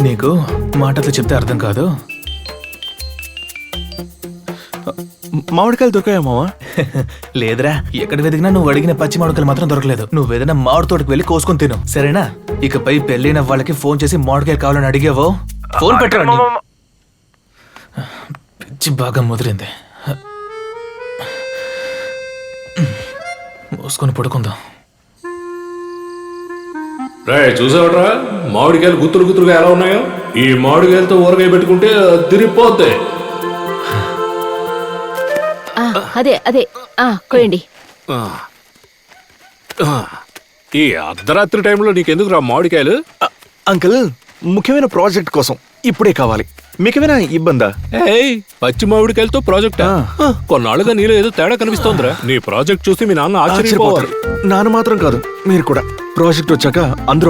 నీకు మాటతో చెప్తే అర్థం కాదు. మామిడికాయలు దొరికాయా మావా? లేదురా, ఎక్కడ వెతికినా నువ్వు అడిగిన పచ్చి మామిడికాయలు మాత్రం దొరకలేదు. నువ్వు ఏదైనా మామిడి తోటకి వెళ్ళి కోసుకొని తిను, సరేనా? ఇకపై పెళ్ళైన వాళ్ళకి ఫోన్ చేసి మామిడికాయలు కావాలని అడిగావో ఫోన్ పెట్టరా. పిచ్చి బాగా ముదిరింది. మోసుకొని పడుకుందాం. రే చూసావట్రా మామిడికాయలు గుత్తులు గుత్తులుగా ఎలా ఉన్నాయో? ఈ మామిడికాయలతో ఊరగాయ పెట్టుకుంటే తిరిగిపోద్ది. అదే అదే కోయండి. ఈ అర్ధరాత్రి టైంలో నీకెందుకు రా మామిడికాయలు? అంకుల్, ముఖ్యమైన ప్రాజెక్ట్ కోసం ఇప్పుడే కావాలి. మీకేమైనా ఇబ్బందా? ఏయ్, పచ్చి మామిడికాయలతో ప్రాజెక్టా? కొన్నాళ్ళుగా నీలో ఏదో తేడా కనిపిస్తోందిరా. నీ ప్రాజెక్ట్ చూసి మీ నాన్న ఆశ్చర్యపోవాలి. నాన్న మాత్రం కాదు, మీరు కూడా. ప్రాజెక్ట్ వచ్చాక అందరూ